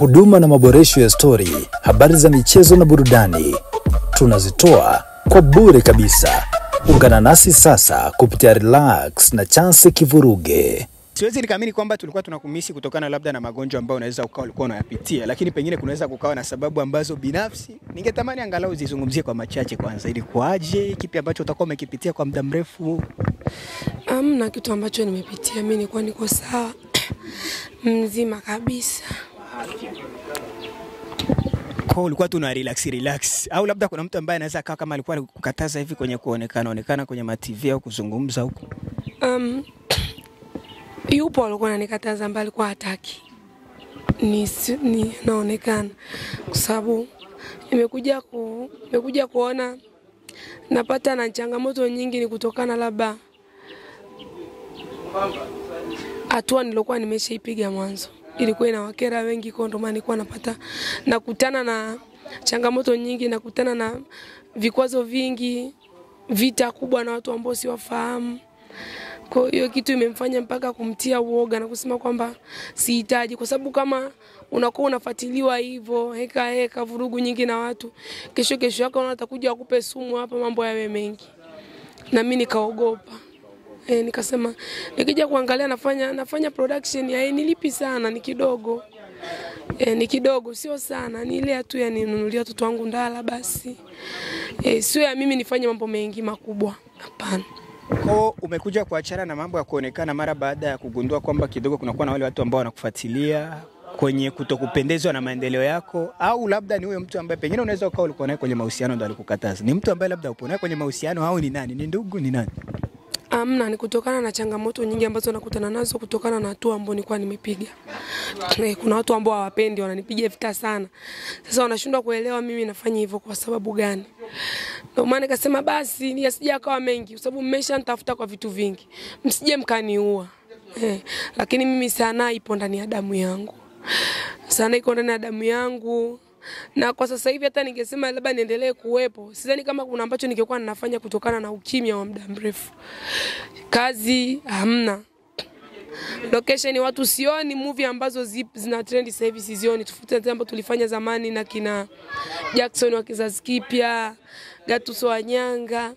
Huduma na maboresho ya story, habari za michezo na burudani tunazitoa kwa bure kabisa. Ungana nasi sasa kupitia Relax na Chance Kivuruge. Siwezi nikaamini kwamba tulikuwa tunakumisi kutokana labda na magonjwa ambayo unaweza ukawa ulikuwa unayapitia, lakini pengine kunaweza kukawa na sababu ambazo binafsi ningetamani angalau zizungumzie kwa machache. Kwanza ilikuwaje, kipi ambacho utakuwa umekipitia kwa muda mrefu? Na kitu ambacho nimepitia mimi nilikuwa niko sawa mzima kabisa. Kwa ulikuwa tu na relax au labda kuna mtu ambaye anaweza akawa kama alikuwa kukataza hivi kwenye kuonekana kwenye ma TV au kuzungumza huko? Yupo alikuwa ananikataza ambaye alikuwa hataki ni naonekana, kwa sababu nimekuja kuona napata na changamoto nyingi, ni kutokana labda hatua nilokuwa nimeshaipiga mwanzo ilikuwa inawakera wengi, kwa ndo maana nilikuwa nakutana na changamoto nyingi, nakutana na vikwazo vingi, vita kubwa na watu ambao siwafahamu. Kwa hiyo kitu imemfanya mpaka kumtia uoga na kusema kwamba sihitaji, kwa sababu kama unakuwa unafuatiliwa hivyo heka vurugu nyingi na watu, kesho yako watakuja wakupe sumu hapa, mambo yawe mengi. Na mimi nikaogopa. Nikasema nikija kuangalia nafanya production ya nilipi sana, ni kidogo. Ni kidogo, sio sana, ni ile tu ya ninunulia watoto wangu ndala basi. Sio ya mimi nifanye mambo mengi makubwa, hapana. Kwa umekuja kuachana na mambo ya kuonekana mara baada ya kugundua kwamba kidogo kunakuwa na wale watu ambao wanakufuatilia kwenye kutokupendezwa na maendeleo yako, au labda ni huyo mtu ambaye pengine unaweza ukawa ulikuwa naye kwenye mahusiano ndo alikukataza? Ni mtu ambaye labda upo naye kwenye mahusiano, au ni nani? Ni ndugu, ni nani? Ni kutokana na changamoto nyingi ambazo nakutana nazo kutokana na hatua ambazo nilikuwa nimepiga. Kuna watu ambao hawapendi, wananipiga vita sana. Sasa wanashindwa kuelewa mimi nafanya hivyo kwa sababu gani. Ndio maana nikasema basi nisije akawa mengi, kwa sababu mmeshanitafuta kwa vitu vingi, msije mkaniua. Lakini mimi sana ipo ndani ya damu yangu. Sana iko ndani ya damu yangu. Na kwa sasa hivi hata ningesema labda niendelee kuwepo, sidhani kama kuna ambacho ningekuwa ninafanya kutokana na ukimya wa muda mrefu. Kazi hamna, location watu sioni, movie ambazo zina trend sasa hivi sizioni, tofauti na ambazo tulifanya zamani na kina Jackson wa kizazi kipya, Gatuso Wanyanga.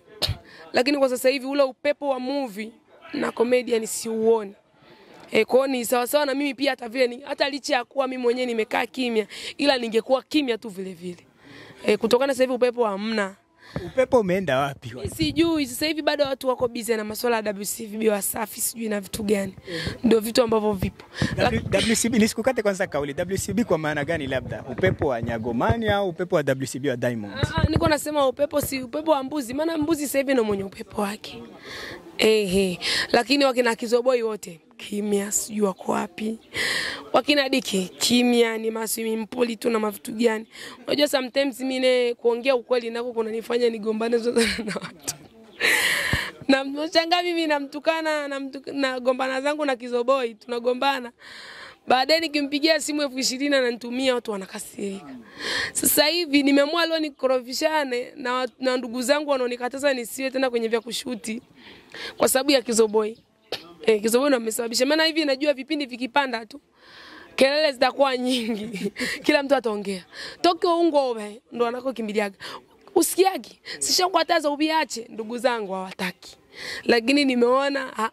Lakini kwa sasa hivi ule upepo wa movie na comedian siuoni. Kwa ni sawa na mimi pia, hata vile hata licha ya kuwa mimi mwenyewe nimekaa kimya, ila ningekuwa kimya tu vile vile. Kutokana sasa hivi upepo hamna. Upepo umeenda wapi? Sijui, sasa hivi bado watu wako busy na masuala ya WCB Wasafi, sijui na vitu gani. Ndio vitu ambavyo vipo. WCB nisikukate kwanza kauli. WCB kwa maana gani? Labda upepo wa Nyagomani au upepo wa WCB wa Diamond? Niko nasema upepo, si upepo wa mbuzi, maana mbuzi sasa hivi ndio mwenye upepo wake. Lakini wakina Kizoboi wote kimya, sijui wako wapi. Wakina Diki kimya, ni maswimi mpoli tu na mavitu gani. Unajua sometimes mimi kuongea ukweli nako kunanifanya nigombane na watu. Na mchanga mimi namtukana na gombana zangu na Kizoboi, tunagombana. Baadaye nikimpigia simu 20,000 ananitumia, watu wanakasirika. Sasa hivi nimeamua leo nikorofishane na ndugu zangu wanaonikataza nisiwe tena kwenye vya kushuti kwa sababu ya Kizoboi. Kizoboi ndo amesababisha. Maana hivi najua vipindi vikipanda tu kelele zitakuwa nyingi. Kila mtu ataongea. Tokyo ungowe ndo anakokimbiliaga. Usikiagi, sishakukataza ubiache, ndugu zangu hawataki. Lakini nimeona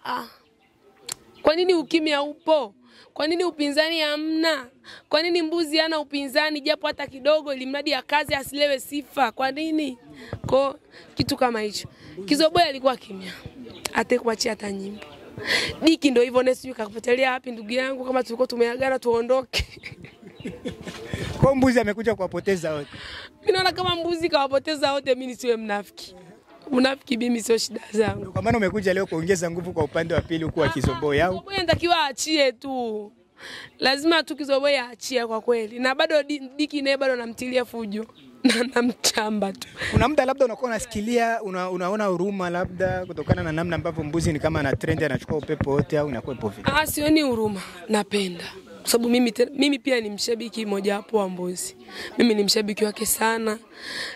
kwa nini ukimya upo? Kwa nini upinzani hamna? Kwa nini mbuzi hana upinzani japo hata kidogo, ili mradi ya kazi asilewe sifa? Kwa nini? Kwa kitu kama hicho. Kizoboi alikuwa kimya, atakuachia hata nyimbo. Diki ndio hivyo, nesi kakupotelea wapi ndugu yangu, kama tulikuwa tumeagana tuondoke. Kwa mbuzi amekuja kuwapoteza wote. Mimi naona kama mbuzi kawapoteza wote, mimi nisiwe mnafiki. Unafiki mimi sio shida zangu. Kwa maana umekuja leo kuongeza nguvu kwa upande wa pili huko wa Kizoboi au? Kizoboi anatakiwa aachie tu. Lazima tu Kizoboi aachie kwa kweli. Na bado Diki naye bado namtilia fujo. Na namchamba tu. Kuna muda labda unakuwa unasikilia, unaona huruma labda kutokana na namna ambavyo mbuzi ni kama ana trend anachukua upepo wote, au inakuwa ipo vipi? Sioni huruma, napenda. Kwa sababu mimi pia ni mshabiki mmoja wapo wa Mbozi. Mimi ni mshabiki wake sana.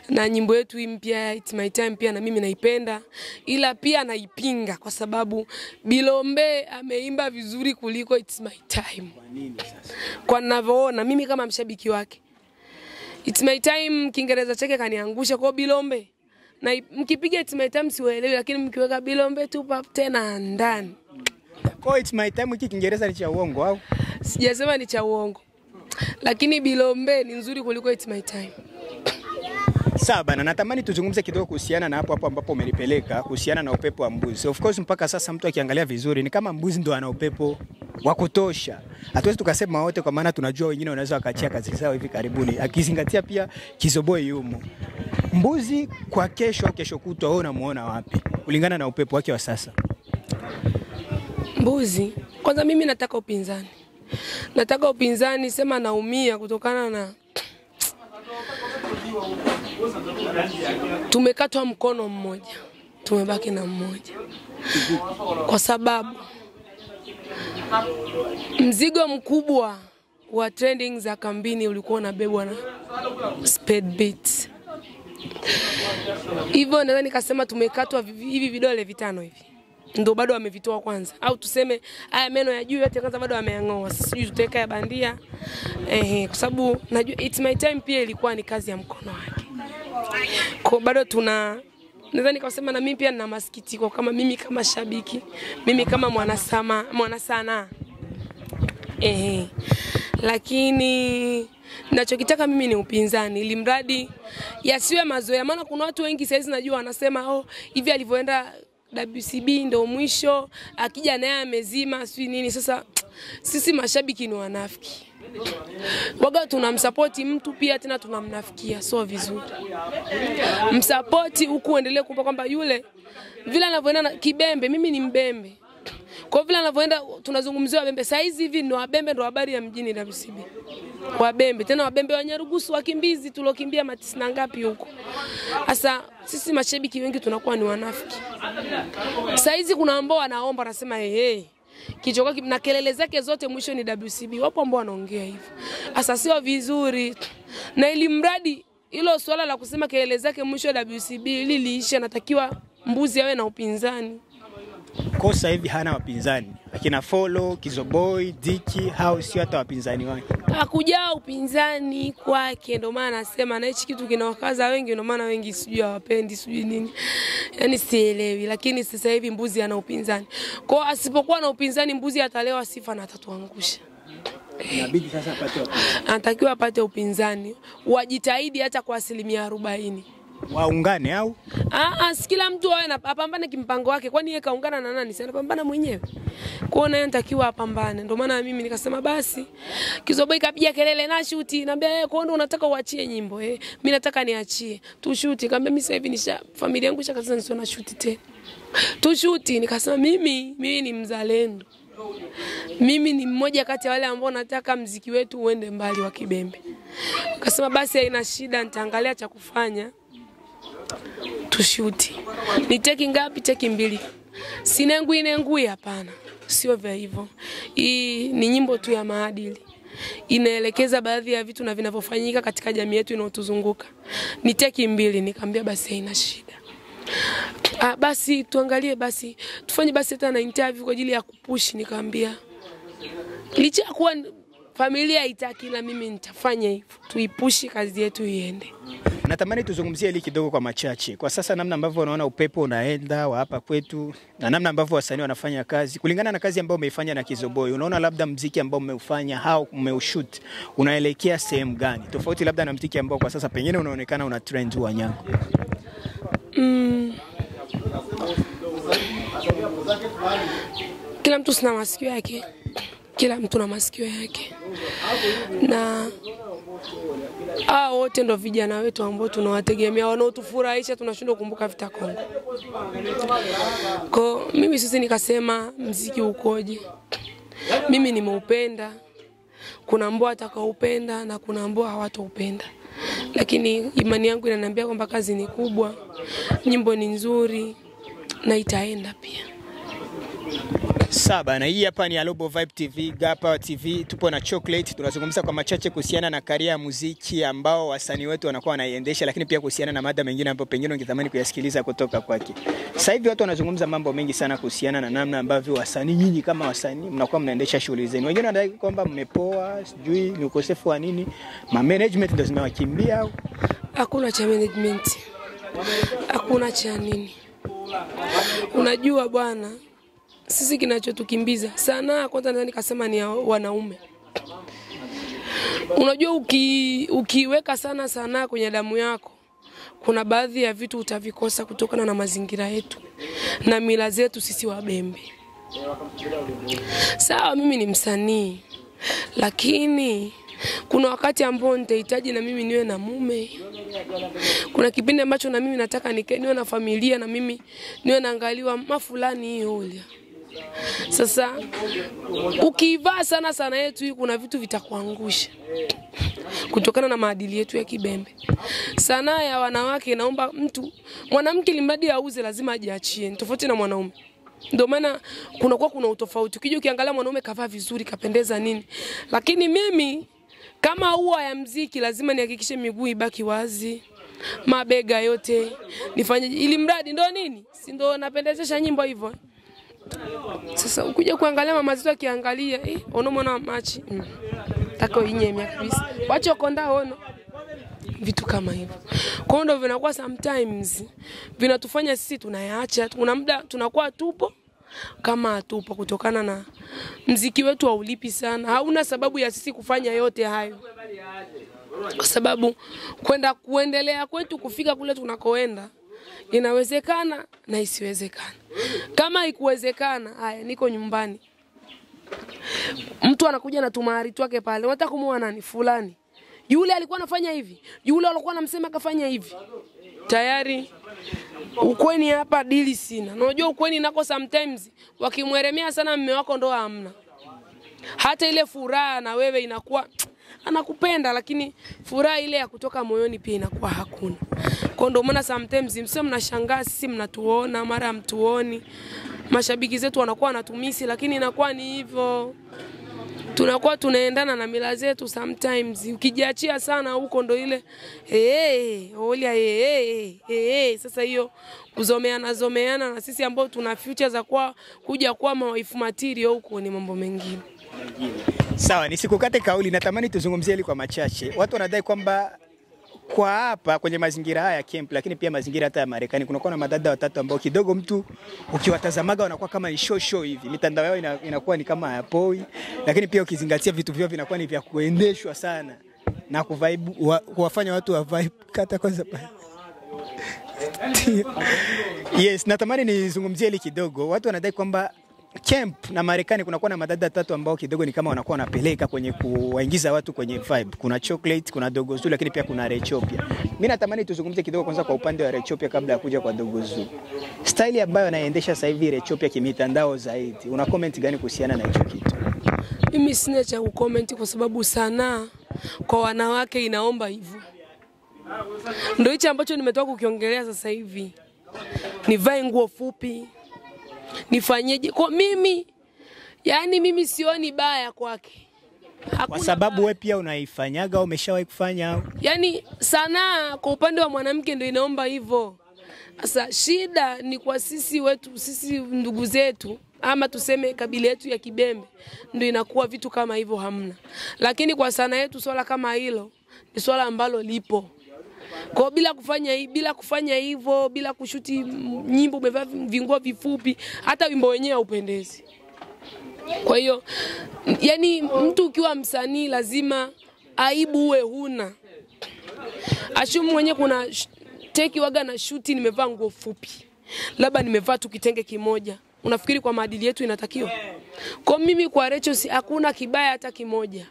Na nyimbo yetu hii mpya It's My Time pia na mimi naipenda. Ila pia naipinga kwa sababu Bilombe ameimba vizuri kuliko It's My Time. Kwa nini sasa? Kwa ninavyoona mimi kama mshabiki wake. It's My Time Kiingereza chake kaniangusha kwa Bilombe. Na mkipiga It's My Time siwaelewi, lakini mkiweka Bilombe tu pap tena ndani. Kwa It's My Time hiki Kiingereza ni cha uongo au? Sijasema ni cha uongo. Lakini Bilombe ni nzuri kuliko It's My Time. Sawa bana, natamani tuzungumze kidogo kuhusiana na hapo ambapo umenipeleka kuhusiana na upepo wa mbuzi. Of course mpaka sasa mtu akiangalia vizuri ni kama mbuzi ndo ana upepo wa kutosha. Hatuwezi tukasema wote kwa maana tunajua wengine wanaweza wakaachia kazi zao hivi karibuni. Akizingatia pia Kizoboi yumo. Mbuzi kwa kesho kutwa wewe unamuona wapi? Kulingana na upepo wake wa sasa. Mbuzi, kwanza mimi nataka upinzani. Nataka upinzani, sema naumia kutokana na tumekatwa mkono mmoja, tumebaki na mmoja. Kwa sababu mzigo mkubwa wa trending za kambini ulikuwa unabebwa na Speed Beats. Hivyo naweza nikasema tumekatwa hivi vidole vitano hivi. Ndio bado wamevitoa kwanza, au tuseme haya meno ya juu yote kwanza bado wameangoa. Sijui tutaweka ya bandia. Kwa sababu najua It's My Time pia ilikuwa ni kazi ya mkono wake. Kwa bado naweza nikasema na mimi pia nina masikitiko kama mimi kama shabiki, mimi kama mwana sana. Lakini ninachokitaka mimi ni upinzani, ili mradi yasiwe mazoea. Maana kuna watu wengi sasa najua wanasema hivi alivyoenda WCB ndio mwisho, akija naye amezima sio nini. Sasa sisi mashabiki ni wanafiki. Waga tunamsupport mtu pia tena tunamnafikia, sio vizuri. Msupport huku endelee kumpa kwamba yule vile anavyoenda kibembe, mimi ni mbembe. Kwa vile anavyoenda tunazungumzia wabembe. Sasa hizi hivi ndio wabembe ndio habari ya mjini WCB. Wabembe tena wabembe wa Nyarugusu wakimbizi tulokimbia matisi na ngapi huko. Sasa sisi mashabiki wengi tunakuwa ni wanafiki. Sasa hizi kuna ambao wanaomba nasema kichoka na kelele zake zote mwisho ni WCB. Wapo ambao wanaongea hivyo. Sasa sio vizuri. Na ili mradi hilo swala la kusema kelele zake mwisho WCB ili liishe, natakiwa mbuzi awe na upinzani. Kosa hivi hana wapinzani. Akina Follow, Kizoboi, Diki, hao sio hata wapinzani wake. Hakujaa upinzani kwake, ndio maana nasema na hichi kitu kinawakaza wengi, ndio maana wengi sijui hawapendi sijui nini. Yaani sielewi, lakini sasa hivi mbuzi ana upinzani. Kwa asipokuwa na upinzani mbuzi atalewa sifa na atatuangusha. Inabidi sasa apate upinzani. Anatakiwa apate upinzani. Wajitahidi hata kwa 40%. Waungane au? Kila mtu awe apambane kimpango wake. Kwani yeye kaungana na nani? Si anapambana mwenyewe. Kwa hiyo anatakiwa apambane. Ndio maana mimi nikasema basi Kizoboi kapiga kelele na shoot, naambia kwa nini unataka uachie nyimbo? Mimi nataka niachie. Tu shoot, kaambia mimi sasa hivi familia yangu ishakaza nisio na shoot tena. Tu shoot, nikasema mimi ni mzalendo. Mimi ni mmoja kati ya wale ambao nataka mziki wetu uende mbali wa kibembe. Nikasema basi haina shida, nitaangalia cha kufanya. Tushuti. Ni teki ngapi? Teki 2. Sinengui hapana. Sio vya hivyo. Hii ni nyimbo tu ya maadili. Inaelekeza baadhi ya vitu na vinavyofanyika katika jamii yetu inayotuzunguka. Ni teki 2, nikamwambia basi haina shida. Basi tuangalie basi. Tufanye basi hata na interview kwa ajili ya kupush, nikamwambia. Licha kuwa familia haitaki na mimi nitafanya hivyo. Tuipushi kazi yetu iende. Natamani tuzungumzie hili kidogo kwa machache. Kwa sasa namna ambavyo unaona upepo unaenda wa hapa kwetu na namna ambavyo wasanii wanafanya kazi, kulingana na kazi ambayo umeifanya na Kizoboi, unaona labda muziki ambao umeufanya au umeushoot unaelekea sehemu gani? Tofauti labda na muziki ambao kwa sasa pengine unaonekana una trend wa Nyango. Kila mtu sina masikio yake. Kila mtu na masikio yake. Na wote ndo vijana wetu ambao tunawategemea, wanaotufurahisha, tunashindwa kukumbuka vita Kongo. Kwa mimi sisi nikasema muziki ukoje? Mimi nimeupenda. Kuna ambao watakaoupenda na kuna ambao hawataupenda. Lakini imani yangu inaniambia kwamba kazi ni kubwa, nyimbo ni nzuri na itaenda pia. Saba na hii hapa ni Alobo Vibe TV, Gapa TV, tupo na Chocolate. Tunazungumza kwa machache kuhusiana na career ya muziki ambao wasanii wetu wanakuwa wanaiendesha, lakini pia kuhusiana na mada mengine ambayo pengine ungetamani kuyasikiliza kutoka kwake. Sasa hivi watu wanazungumza mambo mengi sana kuhusiana na namna ambavyo wasanii nyinyi kama wasanii mnakuwa mnaendesha shughuli zenu. Wengine wanadai kwamba mmepoa, sijui ni ukosefu wa nini, management ndio zimewakimbia. Hakuna cha management. Hakuna cha nini. Unajua bwana, sisi kinachotukimbiza sana kwanza ndani kasema ni wanaume. Unajua ukiweka sana kwenye damu yako, kuna baadhi ya vitu utavikosa kutokana na mazingira yetu na mila zetu sisi Wabembe. Sawa, mimi ni msanii, lakini kuna wakati ambao nitahitaji na mimi niwe na mume. Kuna kipindi ambacho na mimi nataka niwe na familia, na mimi niwe naangaliwa mafulani hiyo. Sasa ukivaa sana yetu hii, kuna vitu vitakuangusha kutokana na maadili yetu ya Kibembe. Sanaa ya wanawake naomba mwanamke limradi auze lazima ajiachie, tofauti na mwanaume. Ndio maana kuna utofauti. Ukija ukiangalia mwanaume kavaa vizuri, kapendeza nini, lakini mimi kama huwa ya muziki lazima nihakikishe miguu ibaki wazi, mabega yote nifanye, ili mradi ndo nini, si ndo napendezesha nyimbo hivyo. Sasa ukija kuangalia mama zetu akiangalia, onomona machi tako inyemya kabisa, wacho konda ono vitu kama hivyo. Kwa hiyo ndio vinakuwa sometimes vinatufanya sisi tunayaacha, kuna muda tunakuwa tupo kama hatupo, kutokana na muziki wetu haulipi sana. Hauna sababu ya sisi kufanya yote hayo, kwa sababu kuendelea kwetu kufika kule tunakoenda inawezekana na isiwezekana. Kama ikuwezekana, haya niko nyumbani, mtu anakuja na tumari twake pale, unataka kumuona nani fulani, yule alikuwa anafanya hivi, yule alikuwa anamsema kafanya hivi, tayari ukweni hapa dili sina. Unajua ukweni nako sometimes wakimweremea sana mume wako ndo hamna. Hata ile furaha na wewe inakuwa anakupenda, lakini furaha ile ya kutoka moyoni pia inakuwa hakuna. Kwa ndo maana sometimes msema mnashangaa sisi mnatuona mara mtuoni. Mashabiki zetu wanakuwa wanatumisi, lakini inakuwa ni hivyo. Tunakuwa tunaendana na mila zetu sometimes. Ukijiachia sana huko ndo ile sasa hiyo kuzomeana na sisi ambao tuna future za kuja kuwa wife material huko ni mambo mengine. Sawa, nisikukate kauli, natamani tuzungumzie hili kwa machache. Watu wanadai kwamba kwa hapa kwenye mazingira haya camp, lakini pia mazingira hata ya Marekani, kunakuwa na madada watatu ambao kidogo mtu ukiwatazamaga wanakuwa kama ni show hivi. Mitandao yao inakuwa ni kama yapoi, lakini pia ukizingatia vitu vyao vinakuwa ni vya kuendeshwa sana na kuwafanya watu wa vibe kata kwanza. Yes, natamani nizungumzie hili kidogo. Watu wanadai kwamba camp na Marekani kunakuwa na madada tatu ambao kidogo ni kama wanakuwa wanapeleka kwenye kuwaingiza watu kwenye vibe. Kuna Chocolate, kuna Dogo Zuu, lakini pia kuna Rechopia. Mimi natamani tuzungumzie kidogo kwanza kwa upande wa Rechopia kabla ya kuja kwa Dogo Zuu. Style ambayo anaendesha sasa hivi Rechopia kimitandao zaidi, una comment gani kuhusiana na hicho kitu? Mimi sina cha kucomment kwa sababu sanaa kwa wanawake inaomba hivyo. Ndio hicho ambacho nimetoka kukiongelea sasa hivi. Nivae nguo fupi, nifanyeje? Kwa mimi, yani mimi sioni baya kwake. Kwa sababu wewe pia unaifanyaga au umeshawahi kufanya? Yani sanaa kwa upande wa mwanamke ndio inaomba hivyo. Sasa shida ni kwa sisi ndugu zetu, ama tuseme kabila yetu ya Kibembe, ndio inakuwa vitu kama hivyo hamna. Lakini kwa sanaa yetu swala kama hilo ni swala ambalo lipo. Kwa bila kufanya hivyo, bila kushuti nyimbo umevaa vinguo vifupi, hata wimbo wenyewe haupendezi. Kwa hiyo yani mtu ukiwa msanii lazima aibu uwe huna. Ashumu mwenyewe kuna teki waga na shuti nimevaa nguo fupi, labda nimevaa tu kitenge kimoja, unafikiri kwa maadili yetu inatakiwa? Kwa mimi kwa Recho hakuna kibaya hata kimoja.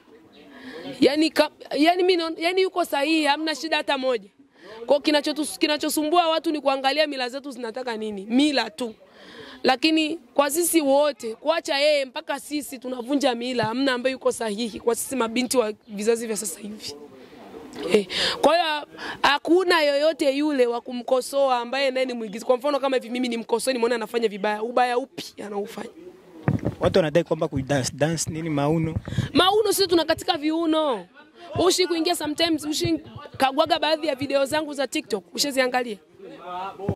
Yani yuko sahihi, hamna shida hata moja. Kwa kinachosumbua watu ni kuangalia mila zetu zinataka nini, mila tu. Lakini kwa sisi wote kuacha yeye mpaka sisi tunavunja mila, hamna ambaye yuko sahihi kwa sisi mabinti wa vizazi vya sasa hivi. Kwa hiyo hakuna yoyote yule wa kumkosoa ambaye naye ni mwigizi. Kwa mfano kama hivi mimi nimkosoe, nimeona anafanya vibaya, ubaya upi anaufanya? Watu wanadai kwamba dance nini mauno. Mauno sisi tunakatika viuno. Ushi kuingia sometimes kagwaga baadhi ya video zangu za TikTok, ushaziangalia.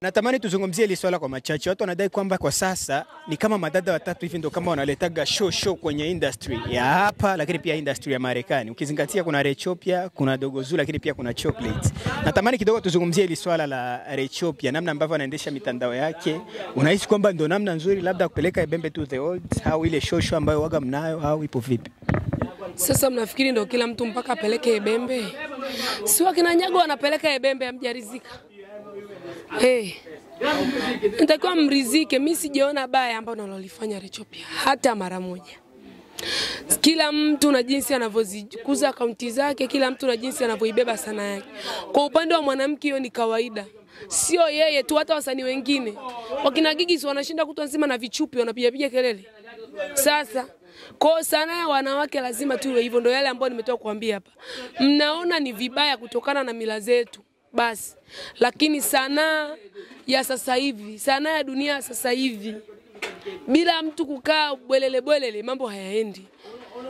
Natamani tuzungumzie hili swala kwa machache. Watu wanadai kwamba kwa sasa ni kama madada watatu hivi ndio kama wanaletaga show kwenye industry ya hapa, lakini pia industry ya Marekani. Ukizingatia kuna Rechopia, kuna Dogozu, lakini pia kuna Chocolate. Natamani kidogo tuzungumzie hili swala la Rechopia, namna ambavyo anaendesha mitandao yake. Unahisi kwamba ndio namna nzuri labda kupeleka Ebembe to the old au ile show ambayo waga mnayo au ipo vipi? Sasa mnafikiri ndio kila mtu mpaka apeleke Ebembe? Si wakina Nyago wanapeleka Ebembe amjarizika. Nitakuwa mrizike. Mimi sijaona baya ambao nalolifanya Rechopia hata mara moja. Kila mtu na jinsi anavyozikuza akaunti zake, kila mtu na jinsi anavyoibeba sana yake. Kwa upande wa mwanamke hiyo ni kawaida. Sio yeye tu, hata wasanii wengine. Wakina Gigi wanashinda kutwa nzima na vichupi wanapiga kelele. Sasa kwa sana ya wanawake lazima tuwe hivyo, ndio yale ambayo nimetoka kuambia hapa. Mnaona ni vibaya kutokana na mila zetu. Basi, lakini sanaa ya sasa hivi, sanaa ya dunia sasa hivi, bila mtu kukaa bwelele mambo hayaendi.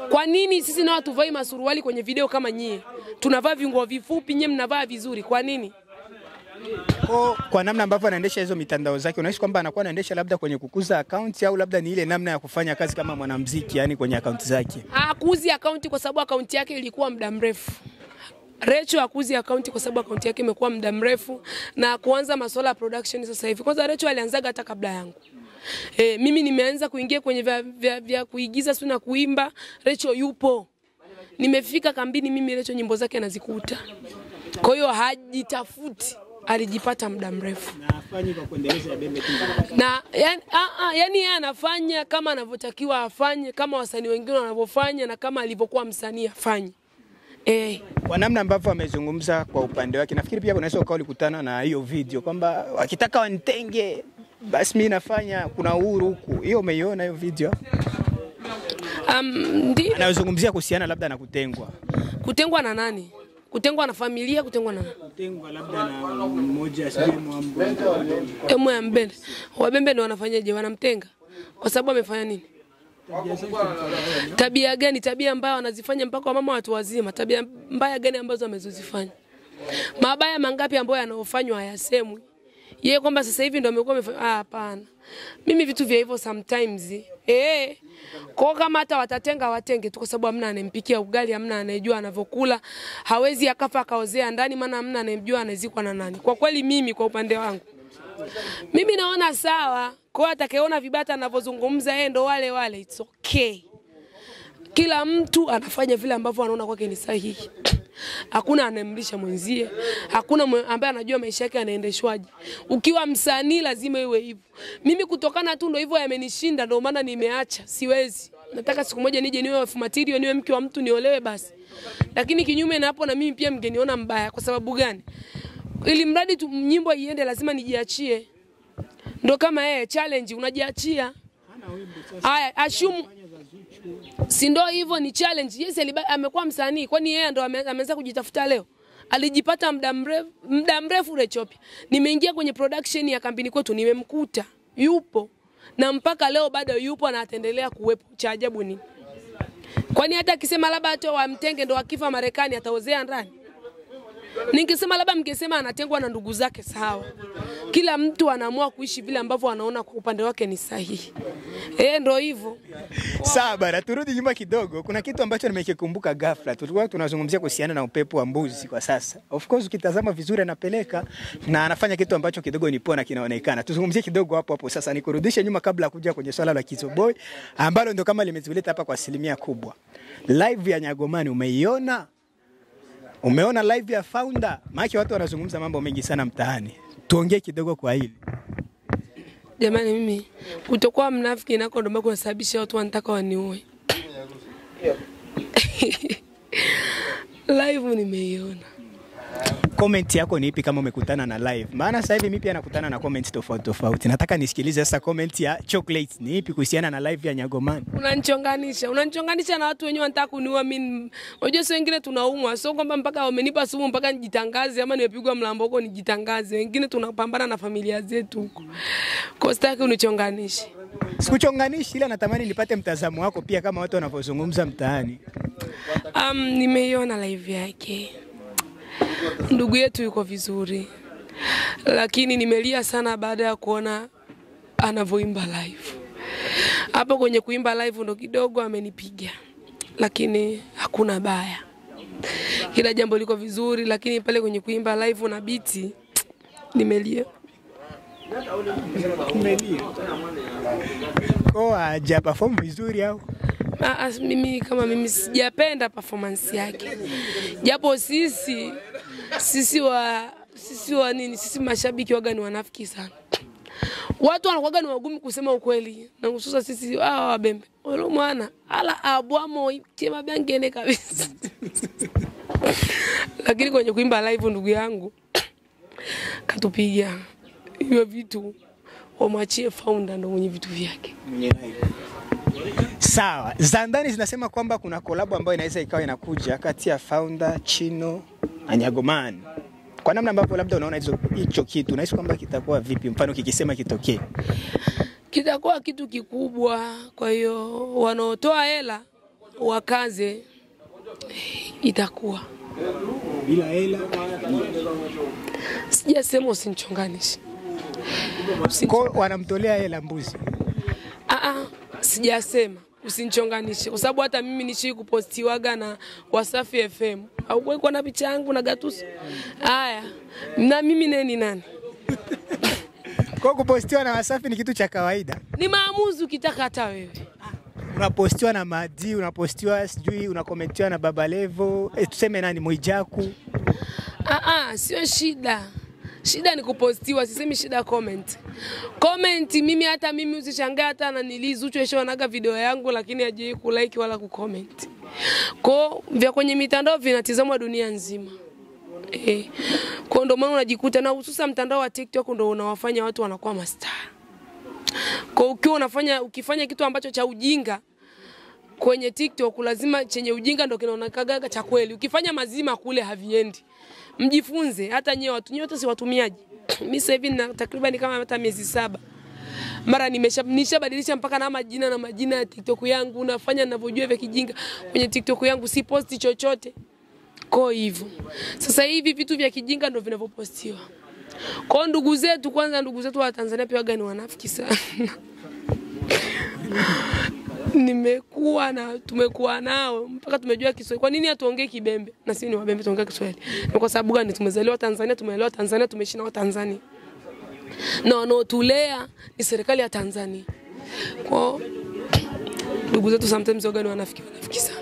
Kwa nini sisi na watu vai masuruali kwenye video kama nyie? Tunavaa vinguo vifupi, nyie mnavaa vizuri. Kwa nini? Kwa namna ambavyo anaendesha hizo mitandao zake, unahisi kwamba anakuwa anaendesha labda kwenye kukuza account au labda ni ile namna ya kufanya kazi kama mwanamuziki, yani kwenye account zake? Hakuzi account kwa sababu account yake ilikuwa muda mrefu. Recho hakuzi account kwa sababu account yake imekuwa muda mrefu na kuanza masuala ya production sasa hivi. Kwanza Recho alianzaga hata kabla yangu. Mimi nimeanza kuingia kwenye vya kuigiza sio na kuimba, Recho yupo. Nimefika kambini mimi Recho nyimbo zake anazikuta. Kwa hiyo hajitafuti, alijipata muda mrefu. Na afanye kwa kuendeleza Ebembe tu. Na yani yeye anafanya kama anavyotakiwa afanye, kama wasanii wengine wanavyofanya na kama alivyokuwa msanii afanye. Kwa namna ambavyo amezungumza kwa upande wake, nafikiri pia unaweza ukawa ulikutana na hiyo video kwamba wakitaka wanitenge basi mimi nafanya, kuna uhuru huku. Hiyo umeiona hiyo video? Ndio. Anazungumzia kuhusiana labda na kutengwa. Kutengwa na nani? Kutengwa na familia, kutengwa na kutengwa labda na mmoja sehemu Mwambende. Wabembe ndio wanafanyaje? Wanamtenga kwa sababu amefanya nini? Tabia gani? Tabia ambayo wanazifanya mpaka mama watu wazima. Tabia mbaya gani ambazo amezozifanya? Mabaya mangapi ambayo yanayofanywa hayasemwi? Yeye kwamba sasa hivi ndio amekuwa hapana. Mimi vitu vya hivyo sometimes kwa kama hata watatenga watenge tu kwa sababu hamna anempikia ugali, hamna anayejua anavyokula, hawezi akafa akaozea ndani maana hamna anemjua anazikwa na nani. Kwa kweli mimi kwa upande wangu mimi naona sawa, kwa atakayeona vibata anavyozungumza yeye ndo wale it's okay. Kila mtu anafanya vile ambavyo anaona kwake ni sahihi. Hakuna anemlisha mwenzie, hakuna ambaye anajua maisha yake yanaendeshwaje. Ukiwa msanii lazima iwe hivyo. Mimi kutokana tu ndo hivyo yamenishinda, ndio maana nimeacha. Siwezi. Nataka siku moja nije niwe wife material, niwe mke wa mtu, niolewe basi. Lakini kinyume na hapo na mimi pia mngeniona mbaya. Kwa sababu gani? Ili mradi tu nyimbo iende lazima nijiachie. Ndio kama challenge unajiachia. Haya, assume si ndio hivyo ni challenge. Yes, amekuwa msanii. Kwani yeye ndo ameanza kujitafuta leo? Alijipata muda mrefu Rechopia. Nimeingia kwenye production ya kampuni kwetu, nimemkuta yupo na mpaka leo bado yupo na ataendelea kuwepo. Cha ajabu ni kwani hata akisema labda hata wamtenge ndo akifa Marekani ataozea ndani? Ningesema labda mngesema anatengwa na ndugu zake, sawa. Kila mtu anaamua kuishi vile ambavyo anaona kwa upande wake ni sahihi. Ndio hivyo. Sawa bana, turudi nyuma kidogo. Kuna kitu ambacho nimekikumbuka ghafla. Tulikuwa tunazungumzia kuhusiana na upepo wa mbuzi kwa sasa. Of course ukitazama vizuri anapeleka na anafanya kitu ambacho kidogo ni pona kinaonekana. Tuzungumzie kidogo hapo sasa, nikurudishe nyuma kabla kuja kwenye swala la Kizoboi ambalo ndio kama limetuleta hapa kwa asilimia kubwa. Live ya Nyagomani umeiona? Umeona live ya Founder? Maana watu wanazungumza mambo mengi sana mtaani. Tuongee kidogo kwa hili. Jamani, mimi kutokuwa mnafiki nako ndo mbona kusababisha watu wanataka waniue. Live nimeiona. Comment yako ni ipi kama umekutana na live? Maana sasa hivi mimi pia nakutana na comment tofauti. Nataka nisikilize sasa comment ya Chocolate ni ipi kuhusiana na live ya Nyagomani. Unanichonganisha na watu wenyewe wanataka kuniua mimi. Unajua sio wengine tunaumwa. Sio kwamba mpaka wamenipa sumu mpaka nijitangaze ama nimepigwa mlamboko nijitangaze. Wengine tunapambana na familia zetu huko. Kwa sitaki unichonganishe. Sikuchonganishi, ila natamani nipate mtazamo wako pia kama watu wanavyozungumza mtaani. Nimeiona live yake. Ndugu yetu yuko vizuri. Lakini nimelia sana baada ya kuona anavyoimba live. Hapo kwenye kuimba live ndo kidogo amenipiga. Lakini hakuna baya. Kila jambo liko vizuri, lakini pale kwenye kuimba live na biti nimelia. Kwa haja perform vizuri au? Mimi kama mimi sijapenda performance yake. Japo sisi mashabiki waga ni wanafiki sana. Watu wanakuwa ni wagumu kusema ukweli. Na hususa sisi wabembe. Wale mwana ala abwamo chema byangene kabisa. Lakini kwenye kuimba live ndugu yangu katupiga. Hiyo vitu wamwachie founder ndo mwenye vitu vyake. Sawa. Za ndani zinasema kwamba kuna collab ambayo inaweza ikawa inakuja kati ya founder Chino na Nyagoman. Kwa namna ambavyo labda unaona hicho kitu, unahisi kwamba kitakuwa vipi mfano kikisema kitokee? Kitakuwa kitu kikubwa, kwa hiyo wanaotoa hela wakaze itakuwa. Bila hela sijasema usinichonganishe. Kwa wanamtolea hela mbuzi. Sijasema usinichonganishe kwa sababu hata mimi nishi kupostiwaga na Wasafi FM. Au kwa na picha yangu na Gatusi. Haya. Na mimi nani? Kwa kupostiwa na Wasafi ni kitu cha kawaida. Ni maamuzi ukitaka hata wewe. Unapostiwa na Madi, unapostiwa sijui unakomentiwa na Baba Levo, tuseme nani Mwijaku. Sio shida. Shida ni kupostiwa, sisemi shida comment. Comment hata mimi usishangae hata na nilizuchu yeshanaga video yangu lakini hajawahi kulike wala kucomment. Kwa vya kwenye mitandao vinatizamwa dunia nzima. Kwa ndo maana unajikuta na hususa mtandao wa TikTok ndo unawafanya watu wanakuwa mastaa. Kwa ukifanya kitu ambacho cha ujinga kwenye TikTok lazima chenye ujinga ndo kinaonekana cha kweli. Ukifanya mazima kule haviendi. Mjifunze hata nyote si watumiaji. Mimi sasa hivi na takriban kama hata miezi 7. Mara nishabadilisha mpaka na majina ya TikTok yangu, nafanya ninavyojua vya kijinga kwenye TikTok yangu, si posti chochote. Kwa hivyo sasa hivi vitu vya kijinga ndio vinavyopostiwa. Kwa ndugu zetu wa Tanzania pia waga ni wanafiki sana. Tumekuwa nao mpaka tumejua Kiswahili. Kwa nini hatuongee Kibembe? Na sisi ni Wabembe tuongee Kiswahili. Ni kwa sababu gani? Tumezaliwa Tanzania, tumeelewa Tanzania, tumeishi nao Tanzania. Na wanaotulea ni serikali ya Tanzania. Kwa ndugu zetu sometimes waga ni wanafiki sana.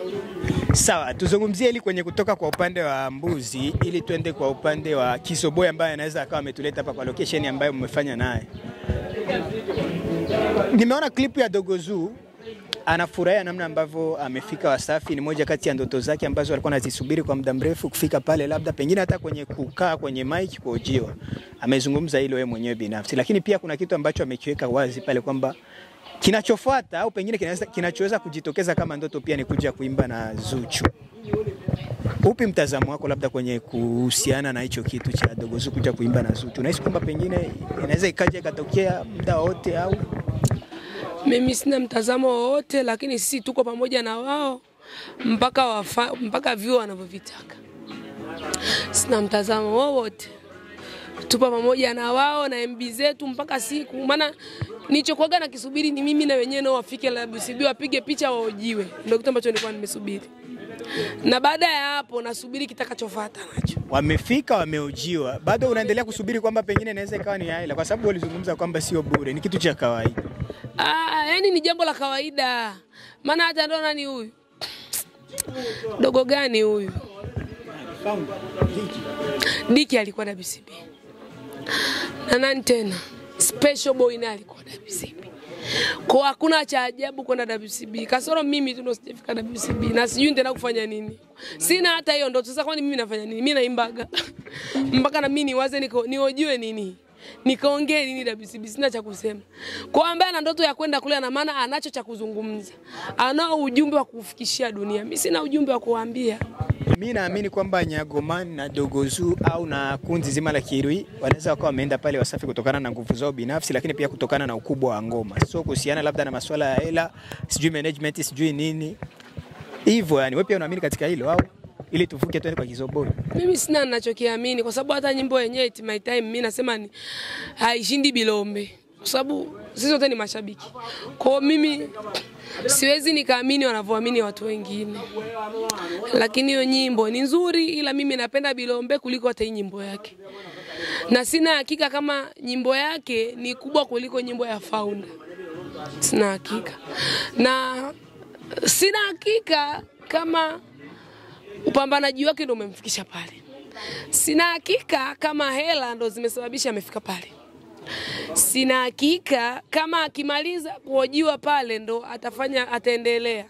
Sawa, tuzungumzie ili kwenye kutoka kwa upande wa mbuzi ili tuende kwa upande wa Kisoboy ambaye anaweza akawa ametuleta hapa kwa location ambayo mmefanya naye. Nimeona clip ya Dogozu anafurahia namna ambavyo amefika Wasafi. Ni moja kati ya ndoto zake ambazo alikuwa anazisubiri kwa muda mrefu kufika pale, labda pengine hata kwenye kukaa kwenye mic kuojiwa. Amezungumza hilo yeye mwenyewe binafsi, lakini pia kuna kitu ambacho amekiweka wazi pale kwamba kinachofuata au pengine kinachoweza kujitokeza kama ndoto pia ni kuja kuimba na Zuchu. Upi mtazamo wako labda kwenye kuhusiana na hicho kitu cha Dogozu kuja kuimba na Zuchu? Unahisi kwamba pengine inaweza ikaja ikatokea muda wote au? Mimi sina mtazamo wowote, lakini sisi tuko pamoja na wao mpaka view wanavyovitaka. Sina mtazamo wowote. Tupo pamoja na wao na MB zetu mpaka siku. Maana nilichokuaga na kisubiri ni mimi na wenyewe nao wafike WCB wapige picha waojiwe. Ndio kitu ambacho nilikuwa nimesubiri. Na baada ya hapo nasubiri kitakachofuata nacho. Wamefika, wameojiwa. Bado unaendelea kusubiri kwamba pengine inaweza ikawa ni hela kwa sababu walizungumza kwamba sio bure, ni kitu cha kawaida. Yani ni jambo la kawaida. Maana hata ndo nani huyu? Dogo gani huyu? Diki alikuwa WCB. Na nani tena? Special Boy naye alikuwa WCB. Kwa hakuna cha ajabu kwenda WCB. Kasoro mimi tu ndo sijafika WCB na sijui tena kufanya nini. Sina hata hiyo ndoto. Sasa kwani mimi nafanya nini? Mimi naimbaga. Mpaka na mimi niwaze niojue nini. Nikaongee nini WCB, sina cha kusema. Kwa ambaye ana ndoto ya kwenda kule na maana anacho cha kuzungumza. Anao ujumbe wa kufikishia dunia. Mimi sina ujumbe wa kuambia. Mimi naamini kwamba Nyagoman na Dogozu au na kundi zima la Kirui wanaweza wakawa wameenda pale Wasafi kutokana na nguvu zao binafsi, lakini pia kutokana na ukubwa wa ngoma. So kuhusiana labda na masuala ya hela, sijui management, sijui nini. Hivyo yani wewe pia unaamini katika hilo au ili tuvuke twende kwa Kizoboi? Mimi sina ninachokiamini kwa sababu hata nyimbo yenyewe It's My Time mimi nasema ni haishindi Bilombe. Kwa sababu sisi wote ni mashabiki. Kwa mimi siwezi nikaamini wanavyoamini watu wengine. Lakini hiyo nyimbo ni nzuri, ila mimi napenda Bilombe kuliko hata hii nyimbo yake. Na sina hakika kama nyimbo yake ni kubwa kuliko nyimbo ya Founder. Sina hakika. Na sina hakika kama upambanaji wake ndio umemfikisha pale. Sina hakika kama hela ndo zimesababisha amefika pale. Sina hakika kama akimaliza kuhojiwa pale ndo ataendelea.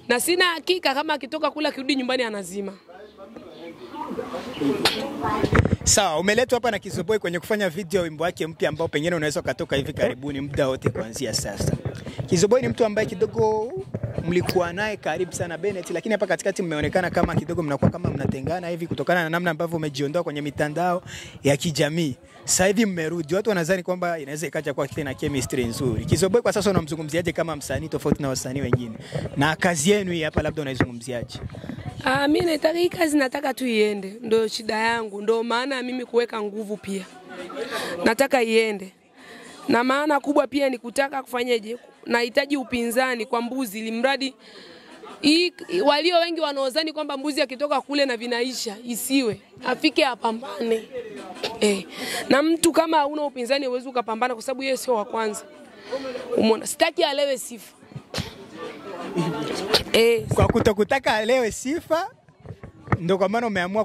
Na sina hakika kama akitoka kula kirudi nyumbani anazima. Sawa, umeletwa hapa na Kizoboi kwenye kufanya video ya wimbo wake mpya ambao pengine unaweza kutoka hivi karibuni muda wote kuanzia sasa. Kizoboi ni mtu ambaye kidogo mlikuwa naye karibu sana Bennett, lakini hapa katikati mmeonekana kama kidogo mnakuwa kama mnatengana hivi kutokana na namna ambavyo umejiondoa kwenye mitandao ya kijamii. Sasa hivi mmerudi. Watu wanadhani kwamba inaweza ikaja kwa kile na chemistry nzuri. Kizoboi kwa sasa unamzungumziaje kama msanii tofauti na wasanii wengine? Na kazi yenu hii hapa labda unaizungumziaje? Mimi nataka hii kazi nataka tu iende. Ndio shida yangu. Ndio maana mimi kuweka nguvu pia. Nataka iende. Na maana kubwa pia ni kutaka kufanyaje? Nahitaji upinzani kwa Mbuzi ili mradi walio wengi wanaozani kwamba Mbuzi akitoka kule na vinaisha isiwe afike apambane. Na mtu kama hauna upinzani huwezi ukapambana kwa sababu yeye sio wa kwanza. Umeona? Sitaki alewe sifa. Kwa kutokutaka alewe sifa ndio kwa maana umeamua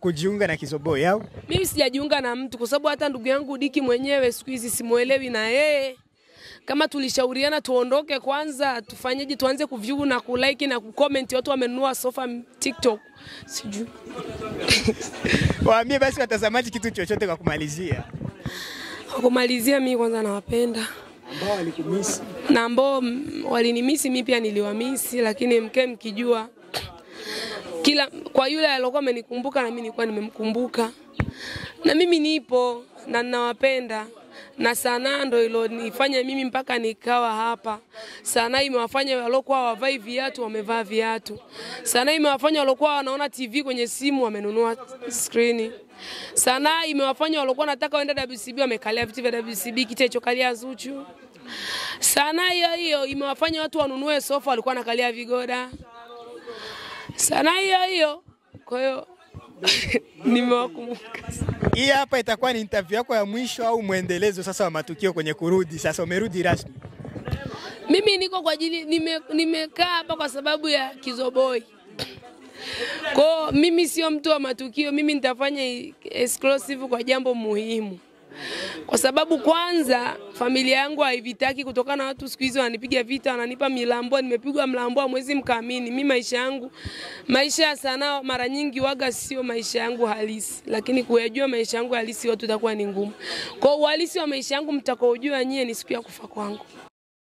kujiunga na Kizoboi au? Mimi sijajiunga na mtu kwa sababu hata ndugu yangu Diki mwenyewe siku hizi simuelewi na yeye. Kama tulishauriana tuondoke kwanza, tufanyeje tuanze kuview na kulike na kucomment watu wamenunua sofa TikTok. Sijui. Waambie basi watazamaji kitu chochote kwa kumalizia. Kwa kumalizia mimi kwanza nawapenda. Ambao walikumisi. Na ambao walinimisi mimi pia niliwamisi, lakini mkijua kwa yule aliyokuwa amenikumbuka na mimi nilikuwa nimemkumbuka. Na mimi nipo na ninawapenda. Na sanaa ndo ilonifanya mimi mpaka nikawa hapa. Sanaa imewafanya waliokuwa wavai viatu wamevaa viatu. Sanaa imewafanya waliokuwa wanaona TV kwenye simu wamenunua screen. Sanaa imewafanya waliokuwa nataka waende WCB wamekalia viti vya WCB kiti hichokalia Zuchu. Sanaa hiyo imewafanya watu wanunue sofa walikuwa nakalia vigoda. Sanaa hiyo kwa hiyo nimewakumbuka. Hii hapa itakuwa ni interview yako ya mwisho au muendelezo sasa wa matukio kwenye kurudi? Sasa umerudi rasmi. Mimi niko kwa ajili nimekaa hapa kwa sababu ya Kizoboi. Kwa mimi sio mtu wa matukio, mimi nitafanya exclusive kwa jambo muhimu. Kwa sababu kwanza familia yangu haivitaki kutokana na watu siku hizo wananipiga vita, wananipa milambo, nimepigwa mlambo mwezi mkaamini. Mimi maisha ya sanaa mara nyingi waga sio maisha yangu halisi, lakini kuyajua maisha yangu halisi watu itakuwa ni ngumu. Kwa uhalisi wa maisha yangu mtakaojua nyie ni siku ya kufa kwangu.